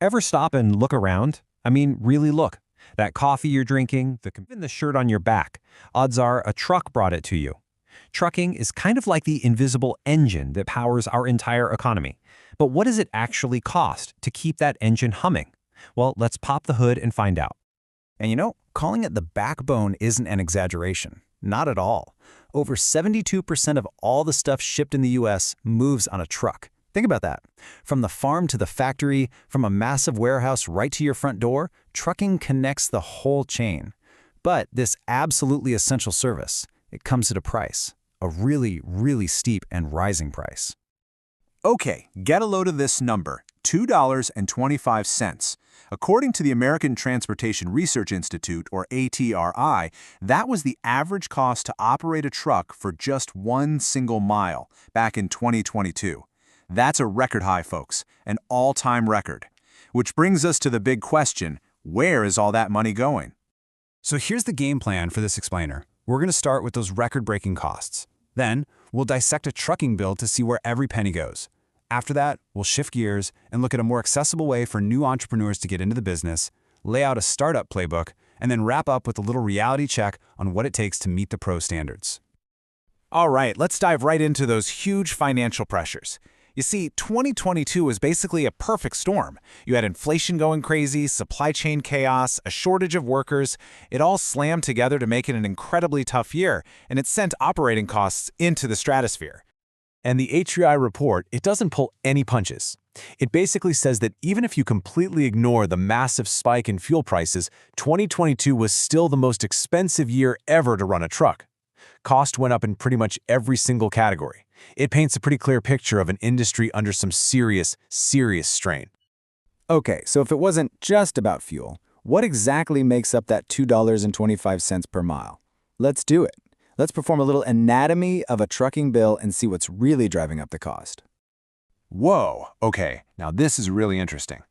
Ever stop and look around? I mean, really look. That coffee you're drinking, even the shirt on your back, odds are a truck brought it to you. Trucking is kind of like the invisible engine that powers our entire economy. But what does it actually cost to keep that engine humming? Well, let's pop the hood and find out. And calling it the backbone isn't an exaggeration. Not at all. Over 72% of all the stuff shipped in the US moves on a truck. Think about that. From the farm to the factory, from a massive warehouse right to your front door, trucking connects the whole chain. But this absolutely essential service, it comes at a price. A really, really steep and rising price. Okay, get a load of this number, $2.25. According to the American Transportation Research Institute, or ATRI, that was the average cost to operate a truck for just one single mile back in 2022. That's a record high, folks, an all-time record. Which brings us to the big question, where is all that money going? So here's the game plan for this explainer. We're going to start with those record-breaking costs. Then, we'll dissect a trucking bill to see where every penny goes. After that, we'll shift gears and look at a more accessible way for new entrepreneurs to get into the business, lay out a startup playbook, and then wrap up with a little reality check on what it takes to meet the pro standards. All right, let's dive right into those huge financial pressures. You see, 2022 was basically a perfect storm. You had inflation going crazy, supply chain chaos, a shortage of workers. It all slammed together to make it an incredibly tough year, and it sent operating costs into the stratosphere. And the ATRI report, it doesn't pull any punches. It basically says that even if you completely ignore the massive spike in fuel prices, 2022 was still the most expensive year ever to run a truck. Cost went up in pretty much every single category. It paints a pretty clear picture of an industry under some serious strain. Okay, so if it wasn't just about fuel, what exactly makes up that $2.25 per mile? Let's do it. Let's perform a little anatomy of a trucking bill and see what's really driving up the cost. Whoa, okay, now this is really interesting.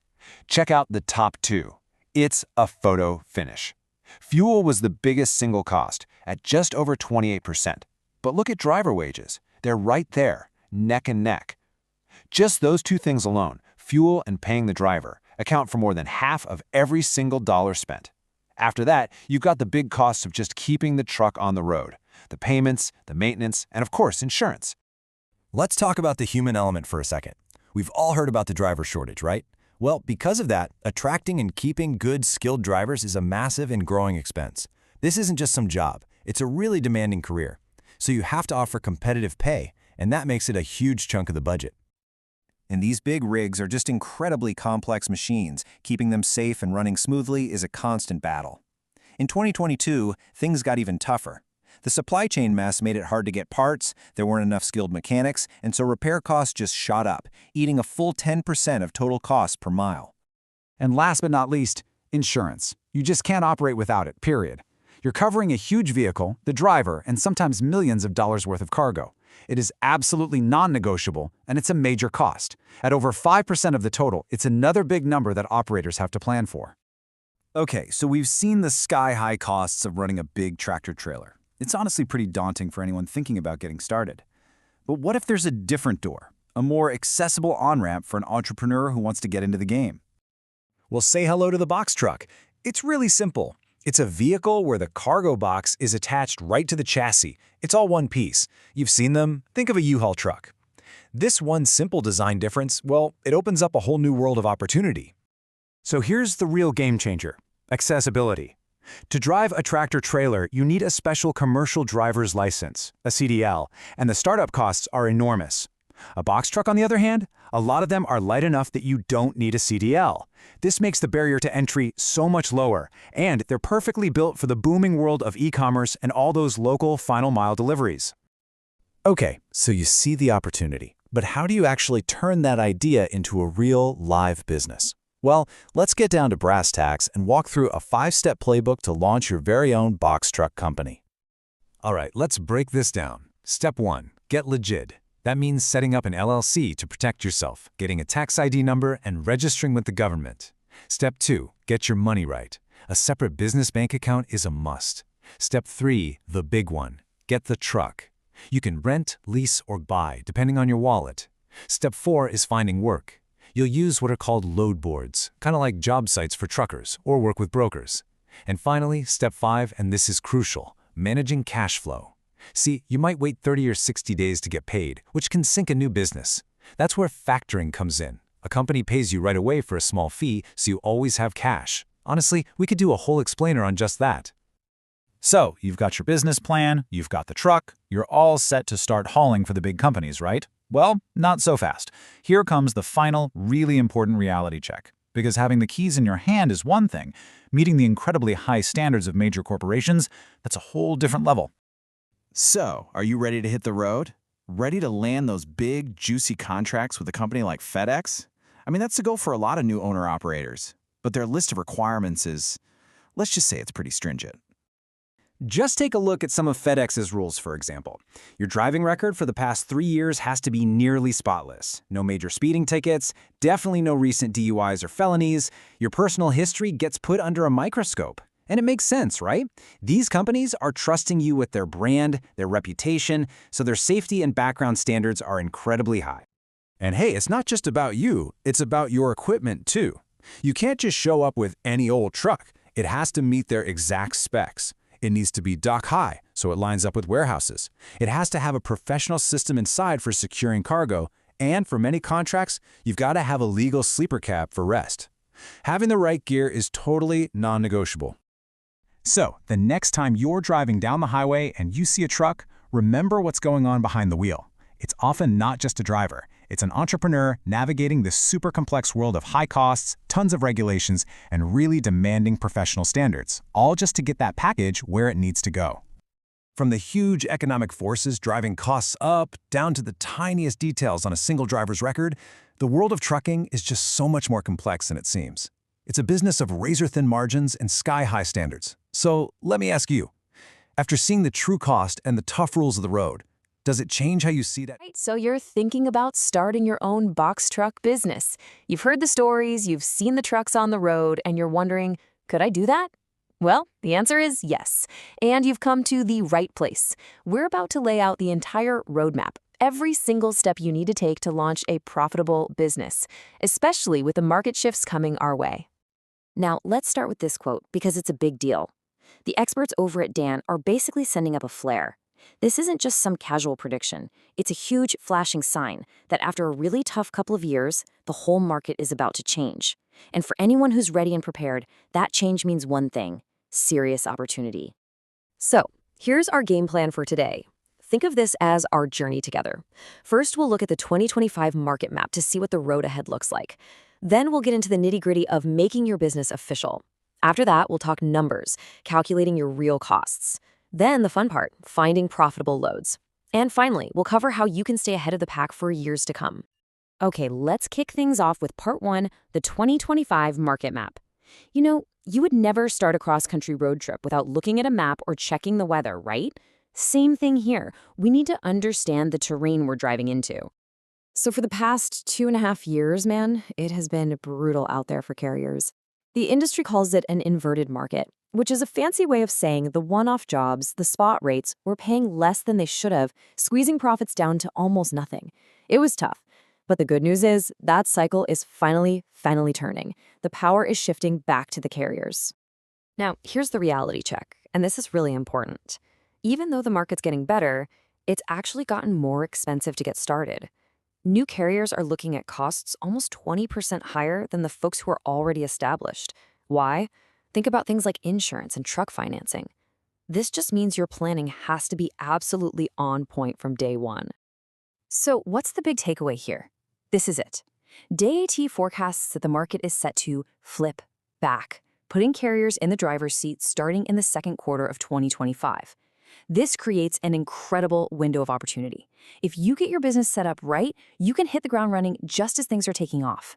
Check out the top two. It's a photo finish. Fuel was the biggest single cost, at just over 28%. But look at driver wages. They're right there, neck and neck. Just those two things alone, fuel and paying the driver, account for more than half of every single dollar spent. After that, you've got the big costs of just keeping the truck on the road, the payments, the maintenance, and of course, insurance. Let's talk about the human element for a second. We've all heard about the driver shortage, right? Well, because of that, attracting and keeping good, skilled drivers is a massive and growing expense. This isn't just some job. It's a really demanding career. So you have to offer competitive pay, and that makes it a huge chunk of the budget. And these big rigs are just incredibly complex machines. Keeping them safe and running smoothly is a constant battle. In 2022, things got even tougher. The supply chain mess made it hard to get parts, there weren't enough skilled mechanics, and so repair costs just shot up, eating a full 10% of total costs per mile. And last but not least, insurance. You just can't operate without it, period. You're covering a huge vehicle, the driver, and sometimes millions of dollars worth of cargo. It is absolutely non-negotiable, and it's a major cost. At over 5% of the total, it's another big number that operators have to plan for. Okay, so we've seen the sky-high costs of running a big tractor-trailer. It's honestly pretty daunting for anyone thinking about getting started. But what if there's a different door, a more accessible on-ramp for an entrepreneur who wants to get into the game? Well, say hello to the box truck. It's really simple. It's a vehicle where the cargo box is attached right to the chassis. It's all one piece. You've seen them? Think of a U-Haul truck. This one simple design difference, well, it opens up a whole new world of opportunity. So here's the real game changer: accessibility. To drive a tractor-trailer, you need a special commercial driver's license, a CDL, and the startup costs are enormous. A box truck, on the other hand, a lot of them are light enough that you don't need a CDL. This makes the barrier to entry so much lower, and they're perfectly built for the booming world of e-commerce and all those local final-mile deliveries. Okay, so you see the opportunity, but how do you actually turn that idea into a real, live business? Well, let's get down to brass tacks and walk through a 5-step playbook to launch your very own box truck company. All right, let's break this down. Step 1, get legit. That means setting up an LLC to protect yourself, getting a tax ID number, and registering with the government. Step 2, get your money right. A separate business bank account is a must. Step 3, the big one, get the truck. You can rent, lease, or buy, depending on your wallet. Step 4 is finding work. You'll use what are called load boards, kind of like job sites for truckers, or work with brokers. And finally, step 5, and this is crucial, managing cash flow. See, you might wait 30 or 60 days to get paid, which can sink a new business. That's where factoring comes in. A company pays you right away for a small fee, so you always have cash. Honestly, we could do a whole explainer on just that. So, you've got your business plan, you've got the truck, you're all set to start hauling for the big companies, right? Well, not so fast. Here comes the final, really important reality check. Because having the keys in your hand is one thing, meeting the incredibly high standards of major corporations, that's a whole different level. So, are you ready to hit the road? Ready to land those big, juicy contracts with a company like FedEx? I mean, that's the goal for a lot of new owner-operators. But their list of requirements is, let's just say it's pretty stringent. Just take a look at some of FedEx's rules, for example. Your driving record for the past 3 years has to be nearly spotless. No major speeding tickets, definitely no recent DUIs or felonies. Your personal history gets put under a microscope. And it makes sense, right? These companies are trusting you with their brand, their reputation, so their safety and background standards are incredibly high. And hey, it's not just about you, it's about your equipment too. You can't just show up with any old truck. It has to meet their exact specs. It needs to be dock high, so it lines up with warehouses. It has to have a professional system inside for securing cargo, and for many contracts, you've got to have a legal sleeper cab for rest. Having the right gear is totally non-negotiable. So, the next time you're driving down the highway and you see a truck, remember what's going on behind the wheel. It's often not just a driver. It's an entrepreneur navigating this super complex world of high costs, tons of regulations, and really demanding professional standards, all just to get that package where it needs to go. From the huge economic forces driving costs up down to the tiniest details on a single driver's record, the world of trucking is just so much more complex than it seems. It's a business of razor-thin margins and sky-high standards. So let me ask you, after seeing the true cost and the tough rules of the road, does it change how you see that? Right, so you're thinking about starting your own box truck business. You've heard the stories, you've seen the trucks on the road, and you're wondering, could I do that? Well, the answer is yes. And you've come to the right place. We're about to lay out the entire roadmap, every single step you need to take to launch a profitable business, especially with the market shifts coming our way. Now, let's start with this quote because it's a big deal. The experts over at Dan are basically sending up a flare. This isn't just some casual prediction. It's a huge flashing sign that after a really tough couple of years, the whole market is about to change. And for anyone who's ready and prepared, that change means one thing: serious opportunity. So, here's our game plan for today. Think of this as our journey together. First, we'll look at the 2025 market map to see what the road ahead looks like. Then we'll get into the nitty-gritty of making your business official. After that, we'll talk numbers, calculating your real costs. Then the fun part, finding profitable loads. And finally, we'll cover how you can stay ahead of the pack for years to come. Okay, let's kick things off with part 1, the 2025 market map. You know, you would never start a cross-country road trip without looking at a map or checking the weather, right? Same thing here. We need to understand the terrain we're driving into. So for the past 2.5 years, man, it has been brutal out there for carriers. The industry calls it an inverted market, which is a fancy way of saying the one-off jobs, the spot rates, were paying less than they should have, squeezing profits down to almost nothing. It was tough. But the good news is that cycle is finally turning. The power is shifting back to the carriers. Now, here's the reality check, and this is really important. Even though the market's getting better, it's actually gotten more expensive to get started. New carriers are looking at costs almost 20% higher than the folks who are already established. Why? Think about things like insurance and truck financing. This just means your planning has to be absolutely on point from day one. So what's the big takeaway here? This is it. DAT forecasts that the market is set to flip back, putting carriers in the driver's seat starting in the second quarter of 2025. This creates an incredible window of opportunity. If you get your business set up right, you can hit the ground running just as things are taking off.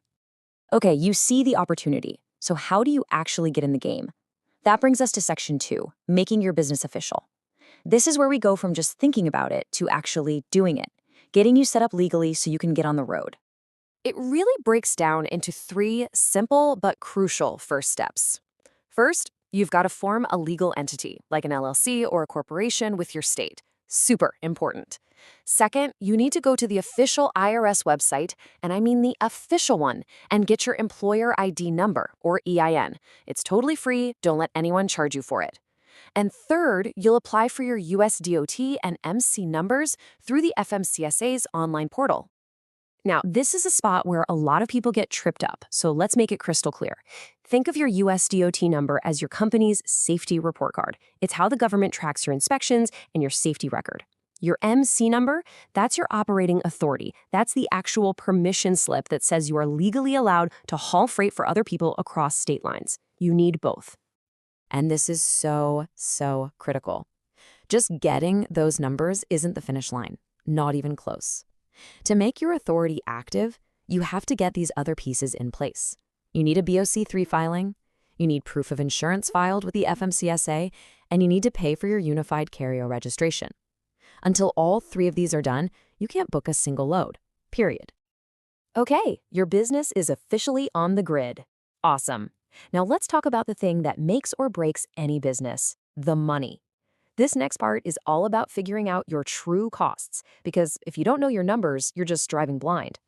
Okay, you see the opportunity. So how do you actually get in the game? That brings us to section 2, making your business official. This is where we go from just thinking about it to actually doing it, getting you set up legally so you can get on the road. It really breaks down into 3 simple but crucial first steps. First, you've got to form a legal entity, like an LLC or a corporation with your state. Super important. Second, you need to go to the official IRS website, and I mean the official one, and get your employer ID number, or EIN. It's totally free, don't let anyone charge you for it. And third, you'll apply for your USDOT and MC numbers through the FMCSA's online portal. Now, this is a spot where a lot of people get tripped up, so let's make it crystal clear. Think of your USDOT number as your company's safety report card. It's how the government tracks your inspections and your safety record. Your MC number, that's your operating authority. That's the actual permission slip that says you are legally allowed to haul freight for other people across state lines. You need both. And this is so critical. Just getting those numbers isn't the finish line, not even close. To make your authority active, you have to get these other pieces in place. You need a BOC3 filing, you need proof of insurance filed with the FMCSA, and you need to pay for your unified carrier registration. Until all three of these are done, you can't book a single load, period. Okay, your business is officially on the grid. Awesome. Now let's talk about the thing that makes or breaks any business, the money. This next part is all about figuring out your true costs, because if you don't know your numbers, you're just driving blind.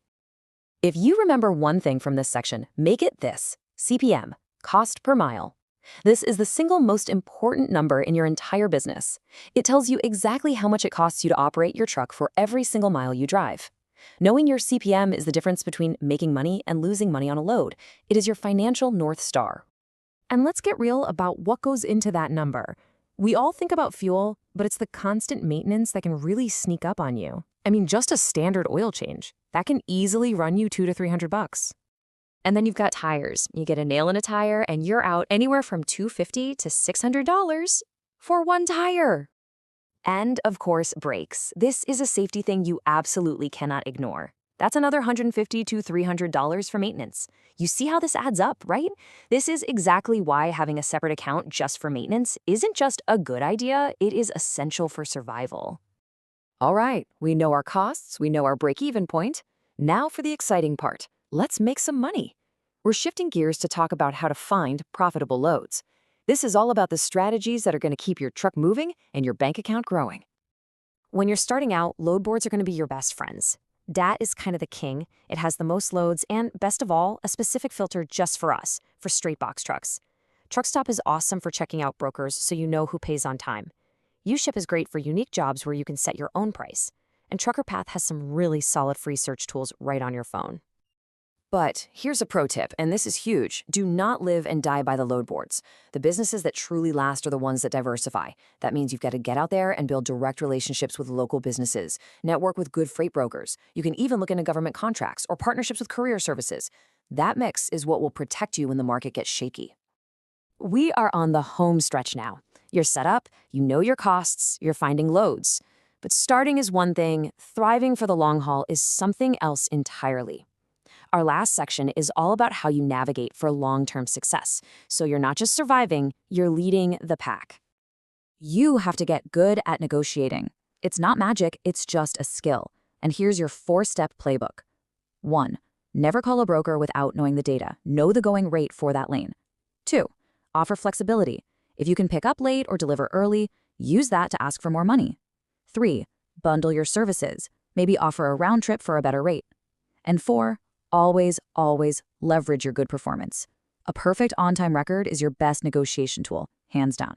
If you remember one thing from this section, make it this: CPM, cost per mile. This is the single most important number in your entire business. It tells you exactly how much it costs you to operate your truck for every single mile you drive. Knowing your CPM is the difference between making money and losing money on a load. It is your financial North Star. And let's get real about what goes into that number. We all think about fuel, but it's the constant maintenance that can really sneak up on you. I mean, just a standard oil change, that can easily run you $200 to $300. And then you've got tires. You get a nail in a tire and you're out anywhere from $250 to $600 for one tire. And of course, brakes. This is a safety thing you absolutely cannot ignore. That's another $150 to $300 for maintenance. You see how this adds up, right? This is exactly why having a separate account just for maintenance isn't just a good idea, it is essential for survival. All right, we know our costs, we know our break-even point. Now for the exciting part. Let's make some money. We're shifting gears to talk about how to find profitable loads. This is all about the strategies that are going to keep your truck moving and your bank account growing. When you're starting out, load boards are going to be your best friends. DAT is kind of the king. It has the most loads and, best of all, a specific filter just for us, for straight box trucks. Truckstop is awesome for checking out brokers so you know who pays on time. UShip is great for unique jobs where you can set your own price. And TruckerPath has some really solid free search tools right on your phone. But here's a pro tip, and this is huge. Do not live and die by the load boards. The businesses that truly last are the ones that diversify. That means you've got to get out there and build direct relationships with local businesses, network with good freight brokers. You can even look into government contracts or partnerships with courier services. That mix is what will protect you when the market gets shaky. We are on the home stretch now. You're set up, you know your costs, you're finding loads. But starting is one thing, thriving for the long haul is something else entirely. Our last section is all about how you navigate for long-term success. So you're not just surviving, you're leading the pack. You have to get good at negotiating. It's not magic, it's just a skill. And here's your 4-step playbook. 1. Never call a broker without knowing the data. Know the going rate for that lane. 2. Offer flexibility. If you can pick up late or deliver early, use that to ask for more money. 3. Bundle your services. Maybe offer a round trip for a better rate. And 4. Always leverage your good performance. A perfect on-time record is your best negotiation tool, hands down.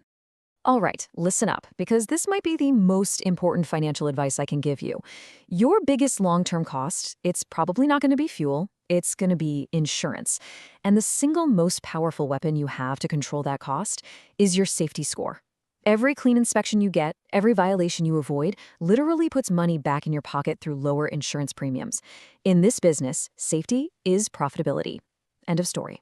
All right, listen up, because this might be the most important financial advice I can give you. Your biggest long-term cost, it's probably not going to be fuel, it's going to be insurance. And the single most powerful weapon you have to control that cost is your safety score. Every clean inspection you get, every violation you avoid, literally puts money back in your pocket through lower insurance premiums. In this business, safety is profitability. End of story.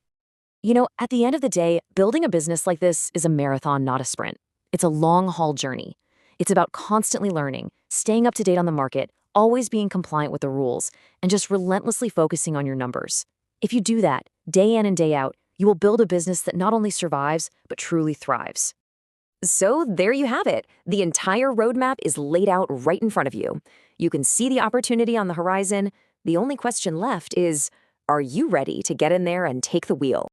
You know, at the end of the day, building a business like this is a marathon, not a sprint. It's a long-haul journey. It's about constantly learning, staying up to date on the market, always being compliant with the rules, and just relentlessly focusing on your numbers. If you do that, day in and day out, you will build a business that not only survives, but truly thrives. So there you have it. The entire roadmap is laid out right in front of you. You can see the opportunity on the horizon. The only question left is, are you ready to get in there and take the wheel?